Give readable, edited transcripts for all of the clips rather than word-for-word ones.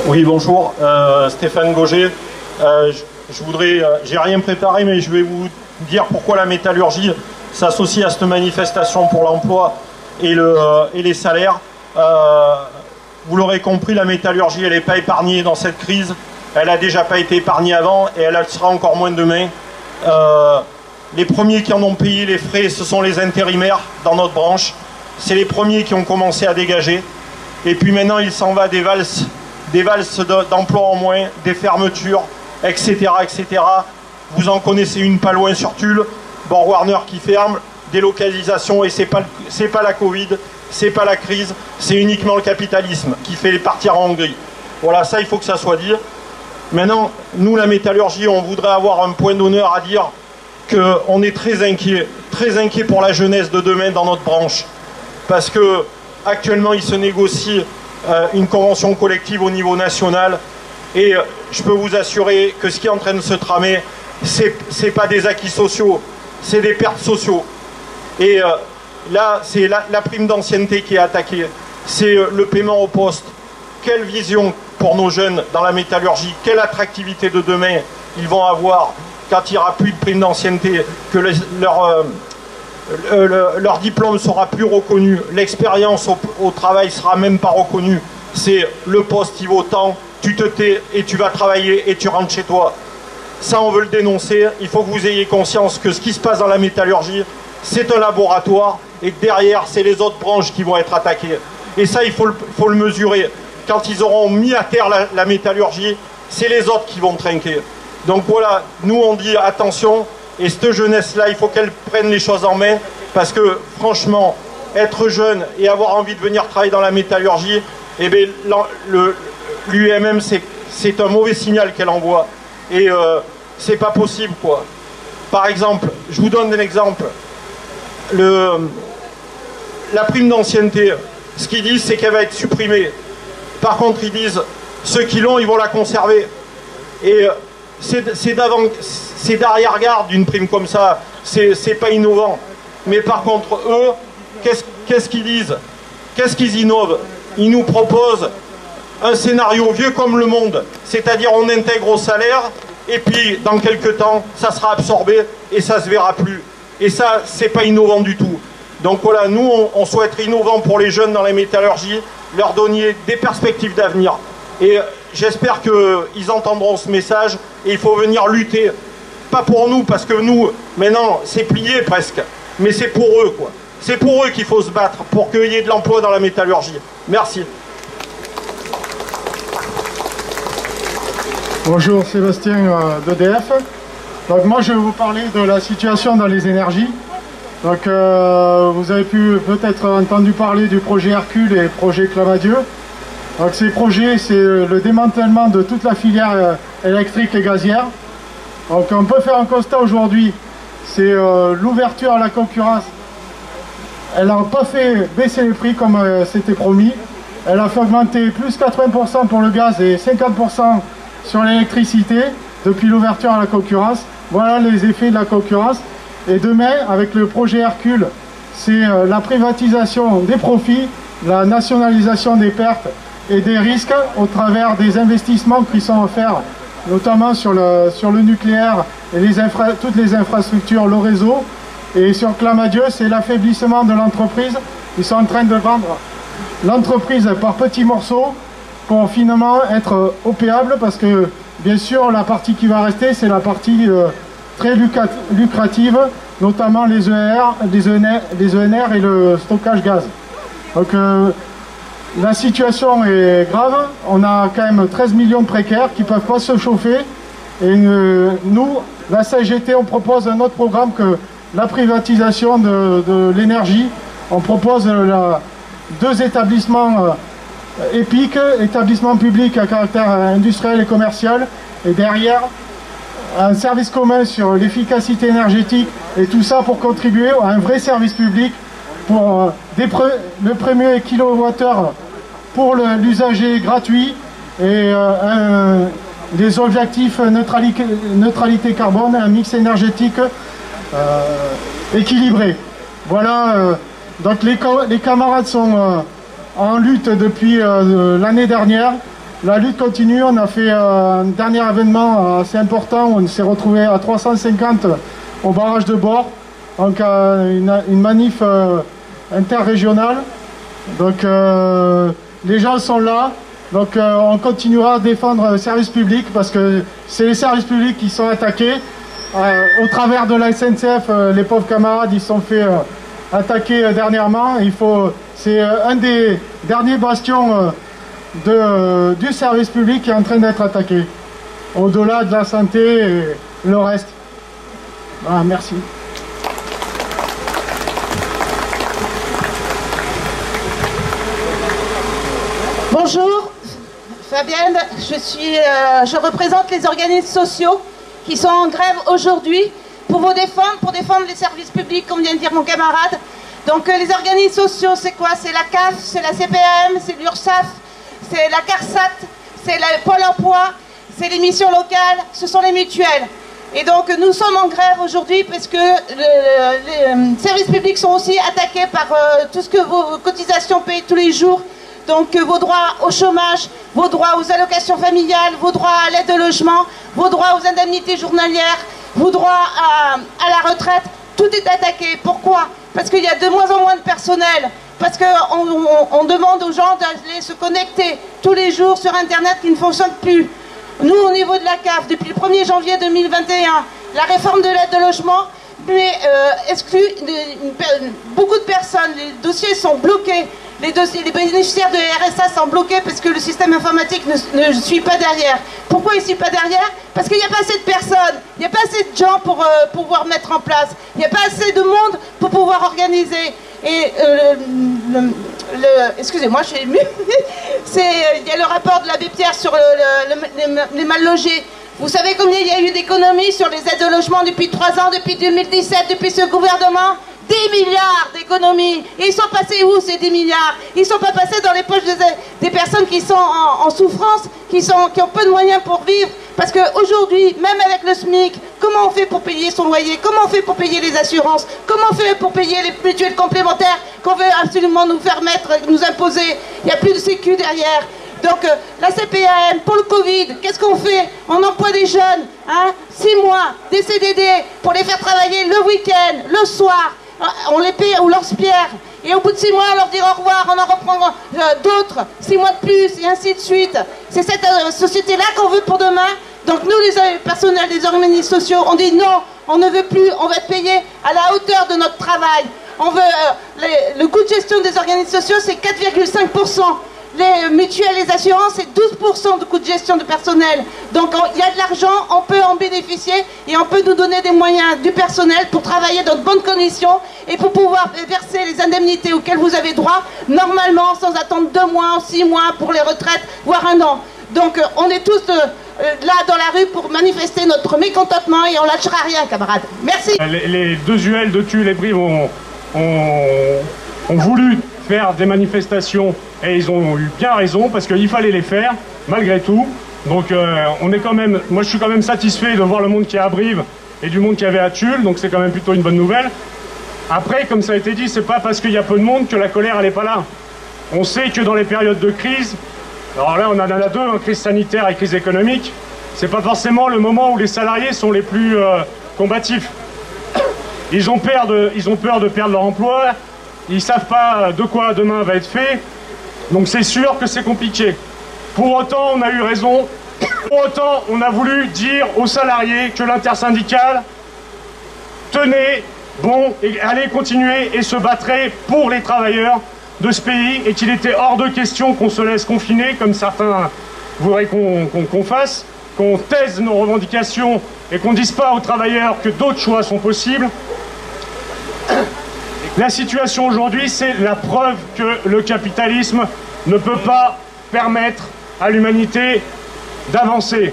Oui, bonjour, Stéphane Gauger. J'ai rien préparé, mais je vais vous dire pourquoi la métallurgie s'associe à cette manifestation pour l'emploi et les salaires. Vous l'aurez compris, la métallurgie, elle n'est pas épargnée dans cette crise. Elle n'a déjà pas été épargnée avant et elle le sera encore moins demain. Les premiers qui en ont payé les frais, ce sont les intérimaires dans notre branche. C'est les premiers qui ont commencé à dégager. Et puis maintenant, il s'en va des valses d'emplois en moins, des fermetures, etc., etc. Vous en connaissez une pas loin sur Tulle, BorgWarner qui ferme, délocalisation, et c'est pas la Covid, c'est pas la crise, c'est uniquement le capitalisme qui fait les partir en Hongrie. Voilà, ça il faut que ça soit dit. Maintenant, nous la métallurgie, on voudrait avoir un point d'honneur à dire qu'on est très inquiet pour la jeunesse de demain dans notre branche. Parce que actuellement il se négocie une convention collective au niveau national et je peux vous assurer que ce qui est en train de se tramer, c'est pas des acquis sociaux, c'est des pertes sociaux. Et là, c'est la prime d'ancienneté qui est attaquée, c'est le paiement au poste. Quelle vision pour nos jeunes dans la métallurgie, quelle attractivité de demain ils vont avoir quand il n'y aura plus de prime d'ancienneté, que leur diplôme ne sera plus reconnu, l'expérience au travail ne sera même pas reconnue. C'est le poste, il vaut tant, tu te tais et tu vas travailler et tu rentres chez toi. Ça, on veut le dénoncer. Il faut que vous ayez conscience que ce qui se passe dans la métallurgie, c'est un laboratoire et que derrière, c'est les autres branches qui vont être attaquées. Et ça, il faut le mesurer. Quand ils auront mis à terre la métallurgie, c'est les autres qui vont trinquer. Donc voilà, nous on dit attention. Et cette jeunesse-là, il faut qu'elle prenne les choses en main, parce que franchement, être jeune et avoir envie de venir travailler dans la métallurgie, eh bien, l'UMM, c'est un mauvais signal qu'elle envoie. Et c'est pas possible, quoi. Par exemple, je vous donne un exemple. La prime d'ancienneté, ce qu'ils disent, c'est qu'elle va être supprimée. Par contre, ils disent, ceux qui l'ont, ils vont la conserver. Et c'est d'arrière-garde d'une prime comme ça, c'est pas innovant. Mais par contre, eux, qu'est-ce qu'ils disent? Qu'est-ce qu'ils innovent? Ils nous proposent un scénario vieux comme le monde, c'est-à-dire on intègre au salaire, et puis dans quelques temps, ça sera absorbé, et ça se verra plus. Et ça, c'est pas innovant du tout. Donc voilà, nous, on souhaite être innovants pour les jeunes dans la métallurgie, leur donner des perspectives d'avenir. Et j'espère qu'ils entendront ce message et il faut venir lutter. Pas pour nous, parce que nous, maintenant, c'est plié presque. Mais c'est pour eux, quoi. C'est pour eux qu'il faut se battre, pour qu'il y ait de l'emploi dans la métallurgie. Merci. Bonjour, Sébastien d'EDF. Donc moi, je vais vous parler de la situation dans les énergies. Donc vous avez peut-être entendu parler du projet Hercule et projet Clamadieu. Donc ces projets, c'est le démantèlement de toute la filière électrique et gazière. Donc on peut faire un constat aujourd'hui, c'est l'ouverture à la concurrence. Elle n'a pas fait baisser les prix comme c'était promis. Elle a fait augmenter plus 80% pour le gaz et 50% sur l'électricité depuis l'ouverture à la concurrence. Voilà les effets de la concurrence. Et demain, avec le projet Hercule, c'est la privatisation des profits, la nationalisation des pertes et des risques au travers des investissements qui sont offerts, notamment sur le nucléaire et toutes les infrastructures, le réseau. Et sur Clamadieu, c'est l'affaiblissement de l'entreprise. Ils sont en train de vendre l'entreprise par petits morceaux pour finalement être opéable, parce que bien sûr la partie qui va rester, c'est la partie très lucrative, notamment les ENR et le stockage gaz. Donc la situation est grave, on a quand même 13 millions de précaires qui ne peuvent pas se chauffer. Et nous, la CGT, on propose un autre programme que la privatisation de l'énergie. On propose deux établissements EPIC, établissements publics à caractère industriel et commercial, et derrière un service commun sur l'efficacité énergétique, et tout ça pour contribuer à un vrai service public pour le premier kilowattheure pour l'usager gratuit et des objectifs neutralité carbone, un mix énergétique équilibré. Voilà, donc les camarades sont en lutte depuis l'année dernière. la lutte continue. On a fait un dernier événement assez important où on s'est retrouvé à 350 au barrage de Bord. Donc une manif interrégionale. Donc les gens sont là. Donc on continuera à défendre le service public parce que c'est les services publics qui sont attaqués. Au travers de la SNCF, les pauvres camarades, ils se sont fait attaquer dernièrement. C'est un des derniers bastions du service public qui est en train d'être attaqué. Au-delà de la santé et le reste. Voilà, merci. Bonjour, Fabienne, je représente les organismes sociaux qui sont en grève aujourd'hui pour défendre les services publics, comme vient de dire mon camarade. Donc les organismes sociaux, c'est quoi? C'est la CAF, c'est la CPAM, c'est l'URSSAF, c'est la CARSAT, c'est le Pôle emploi, c'est les missions locales, ce sont les mutuelles. Et donc nous sommes en grève aujourd'hui parce que les services publics sont aussi attaqués par tout ce que vos cotisations payent tous les jours. Donc vos droits au chômage, vos droits aux allocations familiales, vos droits à l'aide au logement, vos droits aux indemnités journalières, vos droits à la retraite, tout est attaqué. Pourquoi? Parce qu'il y a de moins en moins de personnel, parce qu'on demande aux gens d'aller se connecter tous les jours sur Internet qui ne fonctionne plus. Nous, au niveau de la CAF, depuis le 1er janvier 2021, la réforme de l'aide au logement exclut beaucoup de personnes, les dossiers sont bloqués. Les bénéficiaires de RSA sont bloqués parce que le système informatique ne suit pas derrière. Pourquoi il ne suit pas derrière? Parce qu'il n'y a pas assez de personnes, il n'y a pas assez de gens pour pouvoir mettre en place, il n'y a pas assez de monde pour pouvoir organiser. Et excusez-moi, je suis émue. Il y a le rapport de l'abbé Pierre sur les mal logés. Vous savez combien il y a eu d'économies sur les aides au logement depuis 3 ans, depuis 2017, depuis ce gouvernement? 10 milliards d'économies. Et ils sont passés où ces 10 milliards? Ils ne sont pas passés dans les poches des personnes qui sont en souffrance, qui ont peu de moyens pour vivre. Parce qu'aujourd'hui, même avec le SMIC, comment on fait pour payer son loyer? Comment on fait pour payer les assurances? Comment on fait pour payer les mutuelles complémentaires qu'on veut absolument nous faire nous imposer? Il n'y a plus de sécu derrière. Donc la CPAM, pour le Covid, qu'est-ce qu'on fait? On emploie des jeunes, 6 mois, des CDD, pour les faire travailler le week-end, le soir. On les paye, on lance pierre. Et au bout de 6 mois, on leur dit au revoir, on en reprend d'autres, 6 mois de plus, et ainsi de suite. C'est cette société-là qu'on veut pour demain. Donc nous, les personnels des organismes sociaux, on dit non, on ne veut plus, on va être payé à la hauteur de notre travail. On veut, le coût de gestion des organismes sociaux, c'est 4,5%. Les mutuelles, les assurances, c'est 12% de coût de gestion de personnel. Donc il y a de l'argent, on peut en bénéficier et on peut nous donner des moyens du personnel pour travailler dans de bonnes conditions et pour pouvoir verser les indemnités auxquelles vous avez droit, normalement, sans attendre 2 mois, 6 mois pour les retraites, voire 1 an. Donc on est tous là dans la rue pour manifester notre mécontentement et on lâchera rien, camarades. Merci. Les deux UL de Tulle et Brive ont voulu faire des manifestations et ils ont eu bien raison parce qu'il fallait les faire malgré tout. Donc on est quand même, moi je suis quand même satisfait de voir le monde qui est à Brive et du monde qu'il y avait à Tulle, donc c'est quand même plutôt une bonne nouvelle. Après, comme ça a été dit, c'est pas parce qu'il y a peu de monde que la colère elle est pas là. On sait que dans les périodes de crise, alors là on en a deux, crise sanitaire et crise économique, c'est pas forcément le moment où les salariés sont les plus combatifs. Ils ont peur de perdre leur emploi. Ils ne savent pas de quoi demain va être fait, donc c'est sûr que c'est compliqué. Pour autant, on a eu raison. Pour autant, on a voulu dire aux salariés que l'intersyndicale tenait bon et allait continuer et se battrait pour les travailleurs de ce pays et qu'il était hors de question qu'on se laisse confiner, comme certains voudraient qu'on fasse, qu'on taise nos revendications et qu'on ne dise pas aux travailleurs que d'autres choix sont possibles. La situation aujourd'hui, c'est la preuve que le capitalisme ne peut pas permettre à l'humanité d'avancer.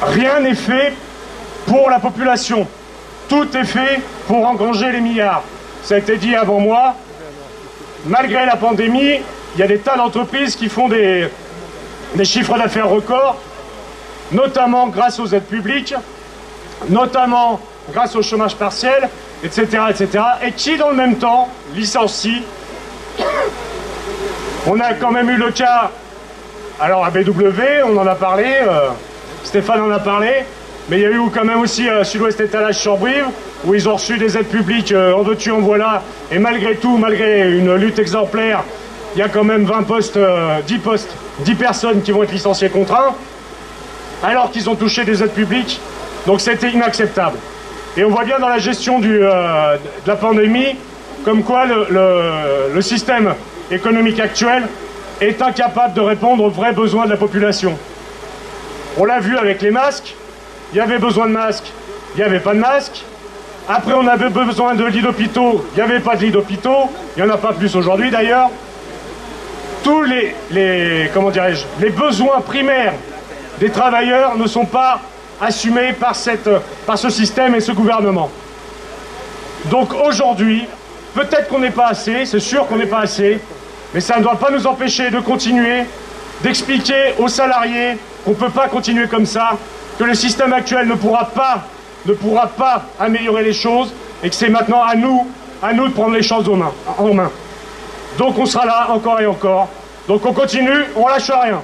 Rien n'est fait pour la population. Tout est fait pour engranger les milliards. Ça a été dit avant moi. Malgré la pandémie, il y a des tas d'entreprises qui font des chiffres d'affaires records, notamment grâce aux aides publiques, notamment grâce au chômage partiel, etc., etc., et qui, dans le même temps, licencient. On a quand même eu le cas Alors à BW, on en a parlé, Stéphane en a parlé, mais il y a eu quand même aussi Sud-Ouest Étalage sur Brive, où ils ont reçu des aides publiques en veux-tu, en voilà, et malgré tout, malgré une lutte exemplaire, il y a quand même 20 postes, 10 personnes qui vont être licenciées contraints, alors qu'ils ont touché des aides publiques, donc c'était inacceptable. Et on voit bien dans la gestion de la pandémie, comme quoi le système économique actuel est incapable de répondre aux vrais besoins de la population. On l'a vu avec les masques, il y avait besoin de masques, il n'y avait pas de masques. Après on avait besoin de lits d'hôpitaux, il n'y avait pas de lits d'hôpitaux, il n'y en a pas plus aujourd'hui d'ailleurs. Tous comment dirais-je, les besoins primaires des travailleurs ne sont pas assumés par ce système et ce gouvernement. Donc aujourd'hui, peut-être qu'on n'est pas assez, c'est sûr qu'on n'est pas assez, mais ça ne doit pas nous empêcher de continuer, d'expliquer aux salariés qu'on ne peut pas continuer comme ça, que le système actuel ne pourra pas améliorer les choses, et que c'est maintenant à nous de prendre les choses en main. Donc on sera là encore et encore. Donc on continue, on lâche rien.